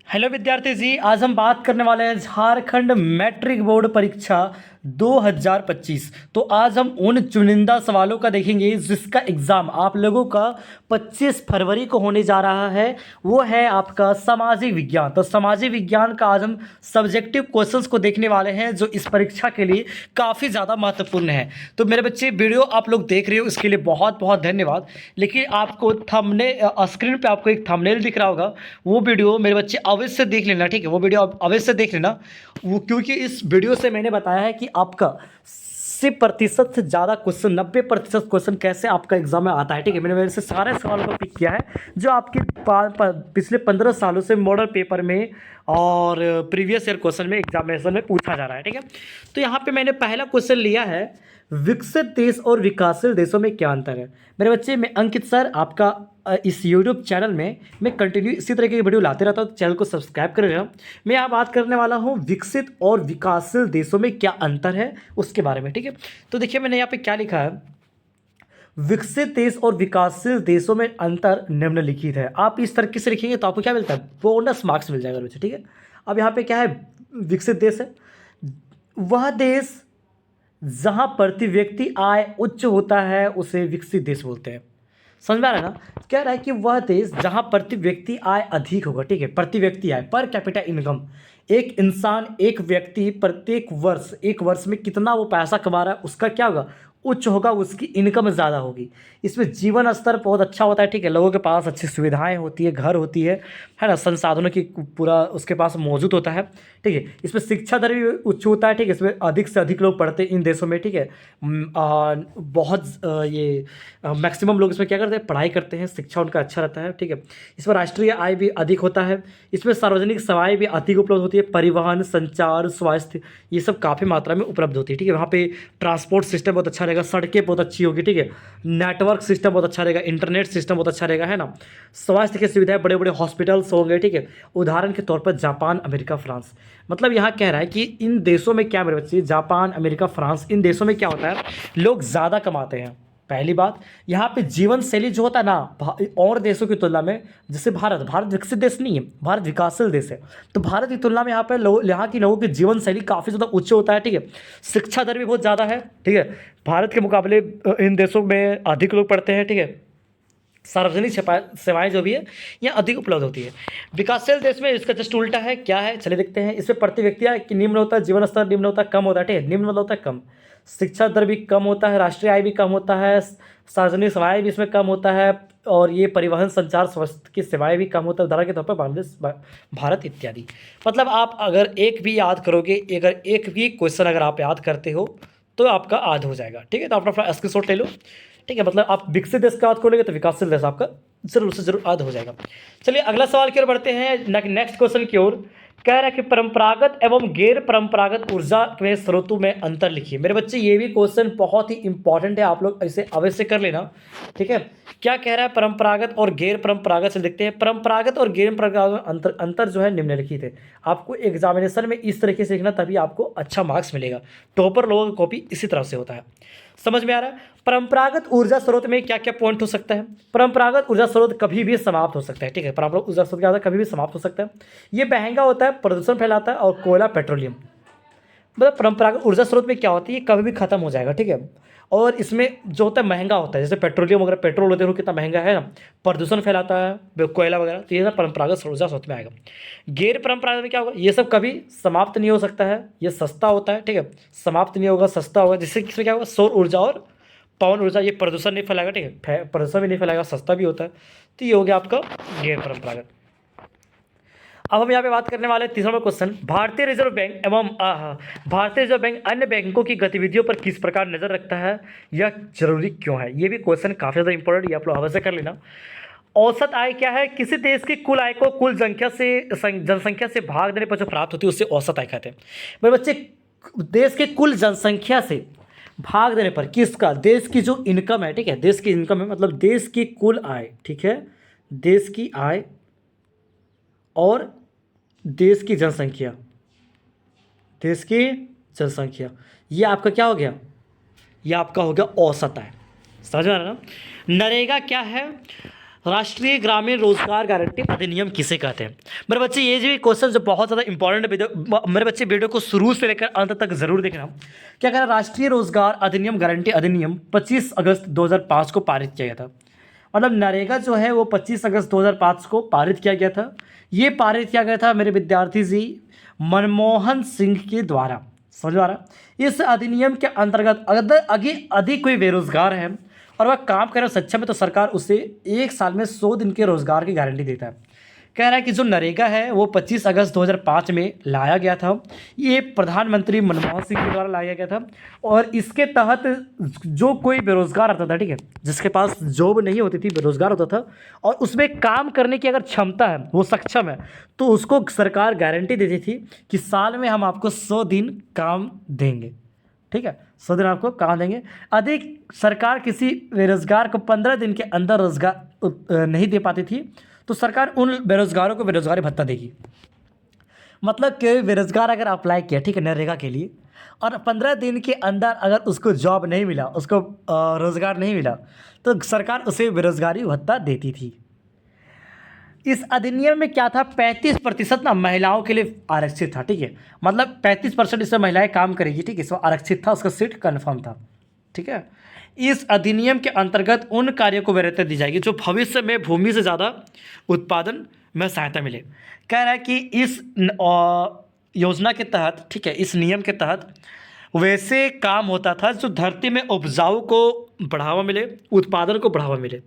Hello विद्यार्थी जी, आज हम बात करने वाले हैं झारखंड मैट्रिक बोर्ड परीक्षा 2025। तो आज हम उन चुनिंदा सवालों का देखेंगे जिसका एग्ज़ाम आप लोगों का 25 फरवरी को होने जा रहा है। वो है आपका सामाजिक विज्ञान। तो सामाजिक विज्ञान का आज हम सब्जेक्टिव क्वेश्चंस को देखने वाले हैं जो इस परीक्षा के लिए काफ़ी ज़्यादा महत्वपूर्ण है। तो मेरे बच्चे, वीडियो आप लोग देख रहे हो इसके लिए बहुत बहुत धन्यवाद। लेकिन आपको स्क्रीन पर आपको एक थंबनेल दिख रहा होगा, वो वीडियो मेरे बच्चे अवश्य से देख लेना। ठीक है, वो वीडियो अवश्य से देख लेना। वो क्योंकि इस वीडियो से मैंने बताया है कि आपका 80% से ज़्यादा क्वेश्चन, 90% क्वेश्चन कैसे आपका एग्जाम में आता है। ठीक है, मैंने मेरे से सारे सवालों को पिक किया है जो आपके पिछले 15 सालों से मॉडल पेपर में और प्रीवियस ईयर क्वेश्चन में एग्जामिनेशन में पूछा जा रहा है। ठीक है, तो यहाँ पे मैंने पहला क्वेश्चन लिया है, विकसित देश और विकासशील देशों में क्या अंतर है। मेरे बच्चे, मैं अंकित सर आपका इस यूट्यूब चैनल में मैं कंटिन्यू इसी तरह की वीडियो लाते रहता हूँ। चैनल को सब्सक्राइब कर लेना। मैं यहाँ बात करने वाला हूँ विकसित और विकासशील देशों में क्या अंतर है उसके बारे में। ठीक है, तो देखिए मैंने यहाँ पे क्या लिखा है, विकसित देश और विकासशील देशों में अंतर निम्नलिखित है। आप इस तरीके से लिखेंगे तो आपको क्या मिलता है, बोनस मार्क्स मिल जाएगा बच्चे। ठीक है, अब यहाँ पे क्या है, विकसित देश है वह देश जहाँ प्रति व्यक्ति आय उच्च होता है उसे विकसित देश बोलते हैं। समझ में आ रहा है ना। कह रहा है कि वह देश जहाँ प्रति व्यक्ति आय अधिक होगा। ठीक है, प्रति व्यक्ति आय, पर कैपिटा इनकम, एक इंसान, एक व्यक्ति प्रत्येक वर्ष, एक वर्ष में कितना वो पैसा कमा रहा है उसका क्या होगा, उच्च होगा, उसकी इनकम ज़्यादा होगी। इसमें जीवन स्तर बहुत अच्छा होता है। ठीक है, लोगों के पास अच्छी सुविधाएं होती है, घर होती है ना, संसाधनों की पूरा उसके पास मौजूद होता है। ठीक है, इसमें शिक्षा दर भी उच्च होता है। ठीक है, इसमें अधिक से अधिक लोग पढ़ते हैं इन देशों में। ठीक है, ये मैक्सिमम लोग इसमें क्या करते हैं, पढ़ाई करते हैं, शिक्षा उनका अच्छा रहता है। ठीक है, इसमें राष्ट्रीय आय भी अधिक होता है। इसमें सार्वजनिक सेवाएं भी अधिक उपलब्ध होती है, परिवहन, संचार, स्वास्थ्य, ये सब काफ़ी मात्रा में उपलब्ध होती है। ठीक है, वहाँ पे ट्रांसपोर्ट सिस्टम बहुत अच्छा रहेगा, सड़कें बहुत अच्छी होगी। ठीक है, नेटवर्क सिस्टम बहुत अच्छा रहेगा, इंटरनेट सिस्टम बहुत अच्छा रहेगा, है ना। स्वास्थ्य की सुविधाएं, बड़े बड़े हॉस्पिटल्स होंगे। ठीक है, उदाहरण के तौर पर जापान, अमेरिका, फ्रांस। मतलब यहाँ कह रहा है कि इन देशों में क्या, मेरे बच्चे, जापान, अमेरिका, फ्रांस, इन देशों में क्या होता है, लोग ज़्यादा कमाते हैं। पहली बात, यहाँ पे जीवन शैली जो होता है ना और देशों की तुलना में, जैसे भारत विकसित देश नहीं है, भारत विकासशील देश है। तो भारत की तुलना में यहाँ पे यहाँ के लोगों की जीवन शैली काफ़ी ज़्यादा उच्च होता है। ठीक है, शिक्षा दर भी बहुत ज़्यादा है। ठीक है, भारत के मुकाबले इन देशों में अधिक लोग पढ़ते हैं। ठीक है, सार्वजनिक सेवाएं जो भी है यहाँ अधिक उपलब्ध होती है। विकासशील देश में इसका जस्ट उल्टा है। क्या है, चलिए देखते हैं। इसमें प्रति व्यक्ति आय कि निम्न होता है, जीवन स्तर निम्न होता है, कम होता है। ठीक है, निम्न मतलब होता है कम, शिक्षा दर भी कम होता है, राष्ट्रीय आय भी कम होता है, सार्वजनिक सेवाएं भी इसमें कम होता है, और ये परिवहन, संचार, स्वास्थ्य की सेवाएं भी कम होता है। उदाहरण के तौर पर बांग्लादेश, भारत इत्यादि। मतलब आप अगर एक भी याद करोगे, अगर एक भी क्वेश्चन अगर आप याद करते हो तो आपका याद हो जाएगा। ठीक है, तो अपना स्क्रीनशॉट ले लो। ठीक है, मतलब आप विकसित देश का याद करोगे तो विकासशील देश आपका जरूर से जरूर याद हो जाएगा। चलिए अगला सवाल की ओर बढ़ते हैं, नेक्स्ट क्वेश्चन की ओर। कह रहा है कि परंपरागत एवं गैर परंपरागत ऊर्जा के स्रोतों में अंतर लिखिए। मेरे बच्चे, ये भी क्वेश्चन बहुत ही इंपॉर्टेंट है, आप लोग इसे अवश्य कर लेना। ठीक है, क्या कह रहा है, परंपरागत और गैर परंपरागत से देखते हैं। परंपरागत और गैर परंपरागत अंतर जो है निम्नलिखित है। आपको एग्जामिनेशन में इस तरीके से लिखना, तभी आपको अच्छा मार्क्स मिलेगा। टॉपर लोगों का कॉपी इसी तरह से होता है। समझ में आ रहा है। परंपरागत ऊर्जा स्रोत में क्या क्या पॉइंट हो सकता है। परंपरागत ऊर्जा स्रोत कभी भी समाप्त हो सकता है। ठीक है, परंपरागत ऊर्जा स्रोत क्या होता है, कभी भी समाप्त हो सकता है। ये महंगा होता है, प्रदूषण फैलाता है, और कोयला, पेट्रोलियम। मतलब परंपरागत ऊर्जा स्रोत में क्या होती है, ये कभी भी खत्म हो जाएगा। ठीक है, और इसमें जो होता है महंगा होता है, जैसे पेट्रोलियम वगैरह, पेट्रोल देखो कितना महंगा है ना, प्रदूषण फैलाता है, कोयला वगैरह, तो ये सब परंपरागत ऊर्जा स्रोत में आएगा। गैर परंपरागत में क्या होगा, ये सब कभी समाप्त नहीं हो सकता है, ये सस्ता होता है। ठीक है, समाप्त नहीं होगा, सस्ता होगा। जिससे इसमें क्या होगा, सौर ऊर्जा और पवन ऊर्जा, ये प्रदूषण नहीं फैलाएगा। ठीक है, प्रदूषण भी नहीं फैलाएगा, सस्ता भी होता है। तो ये हो गया आपका गैर परंपरागत। अब हम यहाँ पे बात करने वाले हैं तीसरा क्वेश्चन, भारतीय रिजर्व बैंक भारतीय रिजर्व बैंक अन्य बैंकों की गतिविधियों पर किस प्रकार नजर रखता है, यह जरूरी क्यों है। ये भी क्वेश्चन काफी ज्यादा इंपॉर्टेंट, ये आप लोग अवश्य कर लेना। औसत आय क्या है, किसी देश की कुल आय को कुल जनसंख्या से भाग देने पर जो प्राप्त होती है उससे औसत आय कहते हैं। मेरे बच्चे, देश के कुल जनसंख्या से भाग देने पर किसका, देश की जो इनकम है। ठीक है, देश की इनकम है, मतलब देश की कुल आय। ठीक है, देश की आय और देश की जनसंख्या, देश की जनसंख्या, ये आपका क्या हो गया, ये आपका हो गया औसत आय। समझ में आ रहा है ना। नरेगा क्या है, राष्ट्रीय ग्रामीण रोजगार गारंटी अधिनियम किसे कहते हैं? मेरे बच्चे ये जो क्वेश्चन जो बहुत ज़्यादा इंपॉर्टेंट वीडियो, मेरे बच्चे वीडियो को शुरू से लेकर अंत तक जरूर देखना। क्या कह रहा है? राष्ट्रीय रोजगार अधिनियम गारंटी अधिनियम 25 अगस्त 2005 को पारित किया गया था। मतलब नरेगा जो है वो 25 अगस्त 2005 को पारित किया गया था। ये पारित किया गया था मेरे विद्यार्थी जी मनमोहन सिंह के द्वारा। समझ आ रहा? इस अधिनियम के अंतर्गत अगर अधिक कोई बेरोजगार है और वह काम करने में सक्षम है तो सरकार उसे 1 साल में 100 दिन के रोजगार की गारंटी देता है। कह रहा है कि जो नरेगा है वो 25 अगस्त 2005 में लाया गया था। ये प्रधानमंत्री मनमोहन सिंह के द्वारा लाया गया था और इसके तहत जो कोई बेरोजगार आता था, ठीक है, जिसके पास जॉब नहीं होती थी, बेरोजगार होता था और उसमें काम करने की अगर क्षमता है, वो सक्षम है, तो उसको सरकार गारंटी देती थी कि साल में हम आपको 100 दिन काम देंगे। ठीक है, 100 दिन आपको काम देंगे। अधिक सरकार किसी बेरोजगार को 15 दिन के अंदर रोजगार नहीं दे पाती थी तो सरकार उन बेरोजगारों को बेरोजगारी भत्ता देगी। मतलब कि बेरोजगार अगर अप्लाई किया, ठीक है, नरेगा के लिए, और 15 दिन के अंदर अगर उसको जॉब नहीं मिला, उसको रोज़गार नहीं मिला, तो सरकार उसे बेरोजगारी भत्ता देती थी। इस अधिनियम में क्या था? 35% ना महिलाओं के लिए आरक्षित था। ठीक है, मतलब 35% इसमें महिलाएं काम करेगी। ठीक है, इसमें आरक्षित था, उसका सीट कन्फर्म था। ठीक है, इस अधिनियम के अंतर्गत उन कार्यों को वरीयता दी जाएगी जो भविष्य में भूमि से ज़्यादा उत्पादन में सहायता मिले। कह रहा है कि इस योजना के तहत, ठीक है, इस नियम के तहत वैसे काम होता था जो धरती में उपजाऊ को बढ़ावा मिले, उत्पादन को बढ़ावा मिले।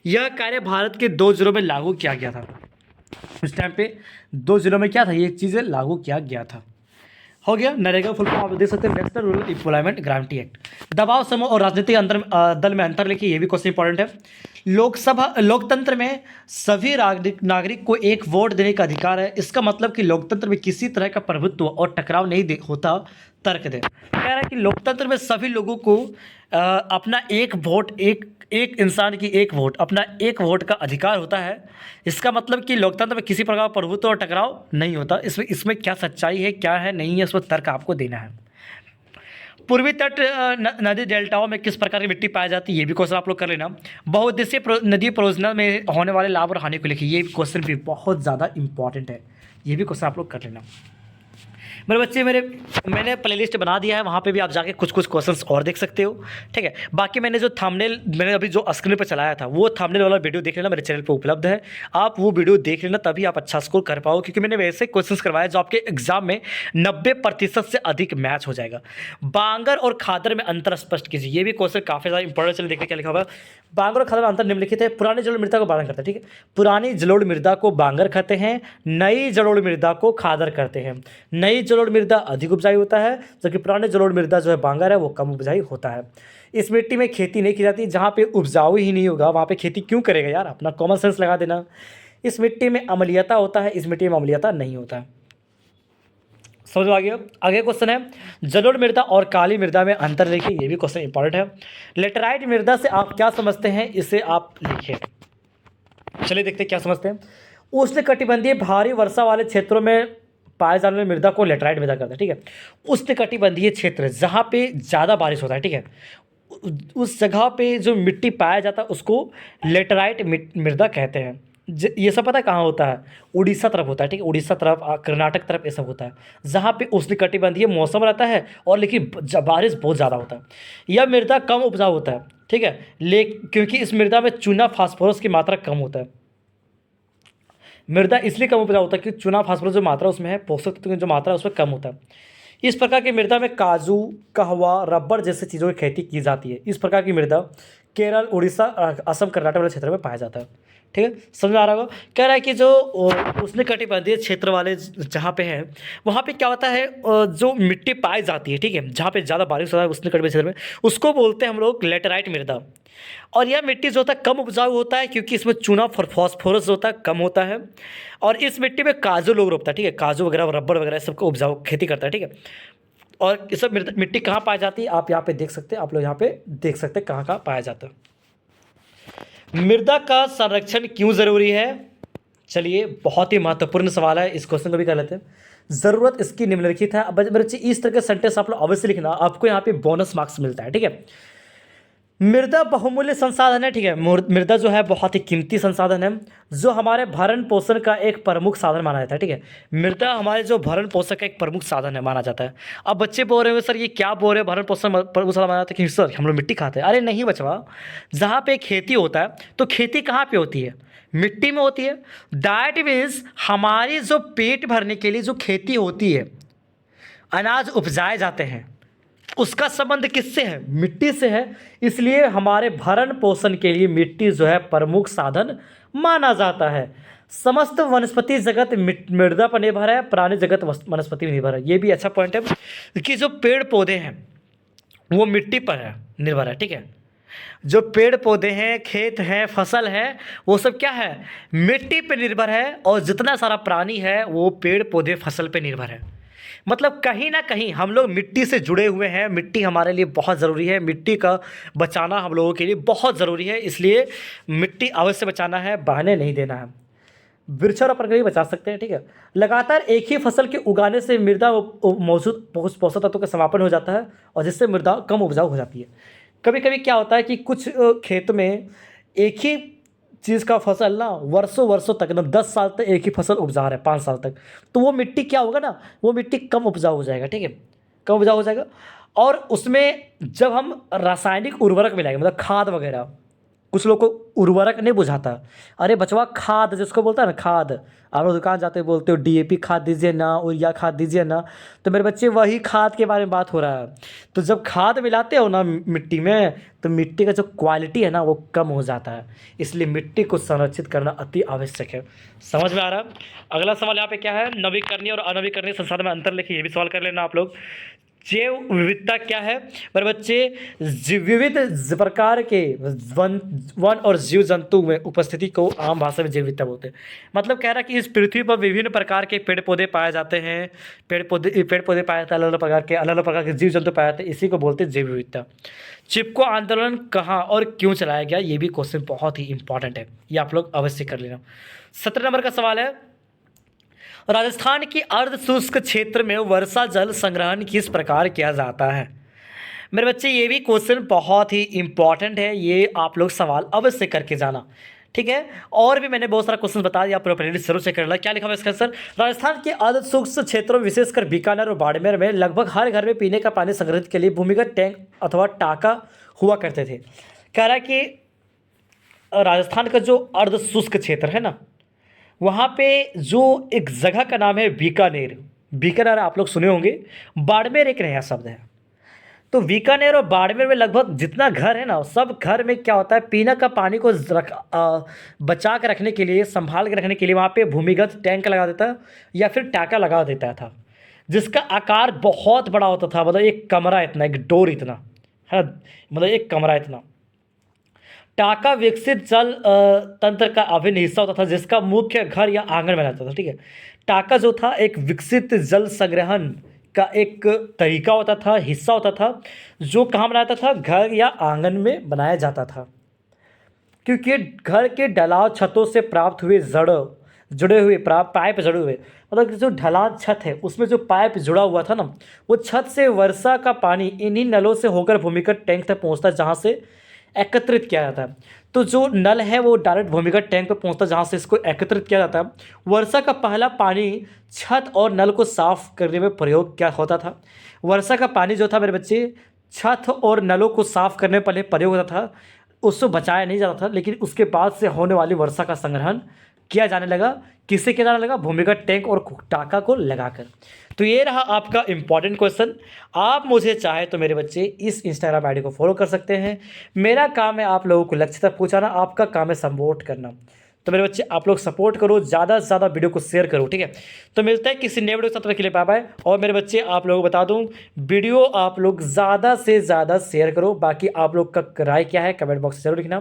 यह कार्य भारत के 2 जिलों में लागू किया गया था। उस टाइम पे 2 जिलों में क्या था? ये चीज़ें लागू किया गया था। हो गया नरेगा फुल फॉर्म आप देख सकते हैं, national rural employment guarantee act. दबाव समूह और राजनीतिक दल में अंतर लिखिए, ये भी क्वेश्चन इंपॉर्टेंट है। लोकतंत्र में सभी नागरिक को एक वोट देने का अधिकार है। इसका मतलब कि लोकतंत्र में किसी तरह का प्रभुत्व और टकराव नहीं होता। तर्क दे कह रहा है कि लोकतंत्र में सभी लोगों को अपना एक वोट, एक इंसान की एक वोट, अपना एक वोट का अधिकार होता है। इसका मतलब कि लोकतंत्र में किसी प्रकार का प्रभुत्व और टकराव नहीं होता। इसमें क्या सच्चाई है, क्या है, नहीं है, इस पर तर्क आपको देना है। पूर्वी तट नदी डेल्टाओं में किस प्रकार की मिट्टी पाई जाती है? ये भी क्वेश्चन आप लोग कर लेना। बहुउद्देशीय नदी परियोजना में होने वाले लाभ और हानि को लिखिए, ये क्वेश्चन भी बहुत ज़्यादा इंपॉर्टेंट है। ये भी क्वेश्चन आप लोग कर लेना। मेरे बच्चे मैंने प्लेलिस्ट बना दिया है, वहाँ पे भी आप जाके कुछ क्वेश्चंस और देख सकते हो। ठीक है, बाकी मैंने जो थंबनेल मैंने अभी जो स्क्रीन पर चलाया था वो थंबनेल वाला वीडियो देख लेना, मेरे चैनल पे उपलब्ध है। आप वो वीडियो देख लेना, तभी आप अच्छा स्कोर कर पाओ, क्योंकि मैंने वैसे क्वेश्चंस करवाए जो आपके एग्जाम में 90% से अधिक मैच हो जाएगा। बांगर और खादर में अंतर स्पष्ट कीजिए, ये भी क्वेश्चन काफ़ी ज़्यादा इंपॉर्टेंट। चलिए देखते क्या लिखा हुआ है। बांगर और खादर में अंतर निम्नलिखित है। पुरानी जलोढ़ मृदा को बांगर कहते हैं। ठीक है, पुरानी जलोढ़ मृदा को बांगर कहते हैं, नई जलोढ़ मृदा को खादर कहते हैं। नई जलोढ़ मृदा अधिक उपजाऊ होता है, जबकि पुराने जलोढ़ मृदा जो है बांगर है वो कम उपजाऊ होता है। इस मिट्टी में खेती नहीं की जाती। जहाँ पे उपजाऊ ही नहीं होगा वहाँ पे खेती क्यों करेगा यार? अपना कॉमन सेंस लगा देना। इस मिट्टी में अम्लीयता होता है, इस मिट्टी में अम्लीयता नहीं होता है। समझ आ गया? आगे क्वेश्चन है, जलोढ़ मृदा और काली मृदा में अंतर लिखिए, ये भी क्वेश्चन इंपॉर्टेंट है। लेटराइट मृदा से आप क्या समझते हैं, इसे आप लिखिए। चलिए देखते हैं क्या समझते हैं। उष्णकटिबंधीय भारी वर्षा वाले क्षेत्रों में पाए जाने वाली मृदा को लेटराइट मृदा कहते हैं। ठीक है, उष्णकटिबंधीय क्षेत्र जहाँ पे ज़्यादा बारिश होता है, ठीक है, उस जगह पे जो मिट्टी पाया जाता है उसको लेटराइट मृदा कहते हैं। ये सब पता है कहाँ होता है? उड़ीसा तरफ होता है। ठीक है, उड़ीसा तरफ, कर्नाटक तरफ ये सब होता है, जहाँ पे उष्णकटिबंधीय मौसम रहता है और लेकिन बारिश बहुत ज़्यादा होता है। यह मृदा कम उपजाऊ होता है। ठीक है, क्योंकि इस मृदा में चूना फास्फोरस की मात्रा कम होता है। मृदा इसलिए कम उपजाऊ होता है कि चूना फास्फोरस जो मात्रा उसमें है, पोषक तत्व की जो मात्रा है उसमें कम होता है। इस प्रकार की मृदा में काजू, कहवा, रबर जैसी चीज़ों की खेती की जाती है। इस प्रकार की मृदा केरल, उड़ीसा, असम, कर्नाटक वाले क्षेत्र में पाया जाता है। ठीक है, समझ आ रहा होगा? कह रहा है कि जो उष्णकटिबंधीय क्षेत्र वाले जहाँ पे हैं वहाँ पे क्या होता है, जो मिट्टी पाई जाती है, ठीक है, जहाँ पे ज़्यादा बारिश होता है उष्णकटिबंधीय क्षेत्र में, उसको बोलते हैं हम लोग लेटराइट मृदा। और यह मिट्टी जो होता है कम उपजाऊ होता है क्योंकि इसमें चूना फॉस्फोरस होता है, कम होता है। और इस मिट्टी में काजू लोग रोपता है। ठीक है, काजू वगैरह, रबर वगैरह सबको उपजाऊ खेती करता है। ठीक है, और ये सब मिट्टी कहाँ पाई जाती है आप यहाँ पे देख सकते हैं, आप लोग यहाँ पे देख सकते हैं कहाँ कहाँ पाया जाता है। मृदा का संरक्षण क्यों ज़रूरी है? चलिए बहुत ही महत्वपूर्ण सवाल है, इस क्वेश्चन को भी कर लेते हैं। ज़रूरत इसकी निम्नलिखित है। अब बच्चे इस तरह के सेंटेंस आप लोग अवश्य लिखना, आपको यहाँ पे बोनस मार्क्स मिलता है। ठीक है, मृदा बहुमूल्य संसाधन है, ठीक है। मृदा जो है बहुत ही कीमती संसाधन है, जो हमारे भरण पोषण का एक प्रमुख साधन माना जाता है, ठीक है। मृदा हमारे जो भरण पोषण का एक प्रमुख साधन है माना जाता है। अब बच्चे बोल रहे हो सर ये क्या बोल रहे हैं, भरण पोषण प्रमुख साधन माना जाता है कि सर हम लोग मिट्टी खाते हैं। अरे नहीं बचवा, जहाँ पे खेती होता है तो खेती कहाँ पे होती है, मिट्टी में होती है। दैट मीन्स हमारी जो पेट भरने के लिए जो खेती होती है, अनाज उपजाए जाते हैं, उसका संबंध किससे है, मिट्टी से है। इसलिए हमारे भरण पोषण के लिए मिट्टी जो है प्रमुख साधन माना जाता है। समस्त वनस्पति जगत मृदा पर निर्भर है, प्राणी जगत वनस्पति पर निर्भर है। ये भी अच्छा पॉइंट है कि जो पेड़ पौधे हैं वो मिट्टी पर है, निर्भर है, ठीक है। जो पेड़ पौधे हैं, खेत हैं, फसल है, वो सब क्या है, मिट्टी पे निर्भर है। और जितना सारा प्राणी है वो पेड़ पौधे फसल पे निर्भर है। मतलब कहीं ना कहीं हम लोग मिट्टी से जुड़े हुए हैं। मिट्टी हमारे लिए बहुत ज़रूरी है, मिट्टी का बचाना हम लोगों के लिए बहुत ज़रूरी है। इसलिए मिट्टी अवश्य बचाना है, बहाने नहीं देना है। वृक्षारोपण करके बचा सकते हैं, ठीक है। लगातार एक ही फसल के उगाने से मृदा मौजूद पोषक तत्वों का समापन हो जाता है और जिससे मृदा कम उपजाऊ हो जाती है। कभी कभी क्या होता है कि कुछ खेत में एक ही चीज़ का फसल ना वर्षों वर्षों तक ना 10 साल तक एक ही फसल उपजा रहा है, 5 साल तक, तो वो मिट्टी क्या होगा ना, वो मिट्टी कम उपजाऊ हो जाएगा, ठीक है, कम उपजाऊ हो जाएगा। और उसमें जब हम रासायनिक उर्वरक मिलाएंगे, मतलब खाद वगैरह, कुछ लोग को उर्वरक नहीं बुझाता। अरे बचवा, खाद जिसको बोलता है ना, खाद, आप लोग दुकान जाते बोलते हो डीएपी खाद दीजिए ना, यूरिया खाद दीजिए ना, तो मेरे बच्चे वही खाद के बारे में बात हो रहा है। तो जब खाद मिलाते हो ना मिट्टी में, तो मिट्टी का जो क्वालिटी है ना वो कम हो जाता है। इसलिए मिट्टी को संरक्षित करना अति आवश्यक है। समझ में आ रहा है। अगला सवाल यहाँ पे क्या है, नवीकरणीय और अनवीकरणीय संसाधन में अंतर लिखिए। ये भी सवाल कर लेना आप लोग। जैव विविधता क्या है मेरे बच्चे, विविध प्रकार के वन और जीव जंतु में उपस्थिति को आम भाषा में जैव विविधता बोलते हैं। मतलब कह रहा है कि इस पृथ्वी पर विभिन्न प्रकार के पेड़ पौधे पाए जाते हैं, पेड़ पौधे पाए जाते हैं, अलग अलग प्रकार के जीव जंतु पाए जाते हैं, इसी को बोलते हैं जैव विविधता। चिपको आंदोलन कहाँ और क्यों चलाया गया, ये भी क्वेश्चन बहुत ही इंपॉर्टेंट है, ये आप लोग अवश्य कर लेना। 17 नंबर का सवाल है, राजस्थान की अर्ध शुष्क क्षेत्र में वर्षा जल संग्रहण किस प्रकार किया जाता है। मेरे बच्चे ये भी क्वेश्चन बहुत ही इंपॉर्टेंट है, ये आप लोग सवाल अवश्य करके जाना, ठीक है। और भी मैंने बहुत सारा क्वेश्चन बता दिया, प्लेलिस्ट जरूर चेक कर लो। क्या लिखा हुआ इसका आंसर, राजस्थान के अर्ध शुष्क क्षेत्रों विशेषकर बीकानेर और बाड़मेर में लगभग हर घर में पीने का पानी संग्रहित के लिए भूमिगत टैंक अथवा टाका हुआ करते थे। कह रहा है कि राजस्थान का जो अर्ध शुष्क क्षेत्र है ना, वहाँ पे जो एक जगह का नाम है बीकानेर, बीकानेर आप लोग सुने होंगे, बाड़मेर एक नया शब्द है। तो बीकानेर और बाड़मेर में लगभग जितना घर है ना, सब घर में क्या होता है, पीने का पानी को बचा कर रखने के लिए, संभाल के रखने के लिए वहाँ पे भूमिगत टैंक लगा देता या फिर टाका लगा देता था, जिसका आकार बहुत बड़ा होता था। मतलब एक कमरा इतना, एक डोर इतना है, मतलब एक कमरा इतना। टाका विकसित जल तंत्र का अभिन्न हिस्सा होता था, जिसका मुख्य घर या आंगन में रहता था, ठीक है। टाका जो था एक विकसित जल संग्रहण का एक तरीका होता था, हिस्सा होता था, जो कहाँ बनाया जाता था, घर या आंगन में बनाया जाता था। क्योंकि घर के ढलाव छतों से प्राप्त हुए जुड़े हुए पाइप जुड़े हुए, मतलब जो ढलान छत है उसमें जो पाइप जुड़ा हुआ था ना, वो छत से वर्षा का पानी इन्हीं नलों से होकर भूमिगत टैंक तक पहुँचता, जहाँ से एकत्रित किया जाता है। तो जो नल है वो डायरेक्ट भूमिगत टैंक पर पहुंचता है, जहाँ से इसको एकत्रित किया जाता है। वर्षा का पहला पानी छत और नल को साफ करने में प्रयोग क्या होता था। वर्षा का पानी जो था मेरे बच्चे, छत और नलों को साफ करने में पहले प्रयोग होता था, उसको बचाया नहीं जाता था, लेकिन उसके बाद से होने वाली वर्षा का संग्रहण किया जाने लगा। किससे किया जाने लगा, भूमिगत टैंक और टाका को लगाकर। तो ये रहा आपका इंपॉर्टेंट क्वेश्चन। आप मुझे चाहे तो मेरे बच्चे इस इंस्टाग्राम आईडी को फॉलो कर सकते हैं। मेरा काम है आप लोगों को लक्ष्य तक पहुंचाना, आपका काम है सपोर्ट करना। तो मेरे बच्चे आप लोग सपोर्ट करो, ज़्यादा से ज़्यादा वीडियो को शेयर करो, ठीक है। तो मिलता है किसी नए वीडियो के साथ, के लिए बाय बाय। और मेरे बच्चे आप लोगों को बता दूं, वीडियो आप लोग ज़्यादा से ज़्यादा शेयर करो। बाकी आप लोग का राय क्या है कमेंट बॉक्स में जरूर लिखना।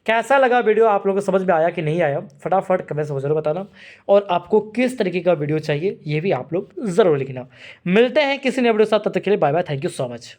कैसा लगा वीडियो, आप लोगों को समझ में आया कि नहीं आया, फटाफट कमेंट में जरूर बताना। और आपको किस तरीके का वीडियो चाहिए ये भी आप लोग ज़रूर लिखना। मिलते हैं किसी नए वीडियो के साथ, तब तक के लिए bye bye. Thank you so much.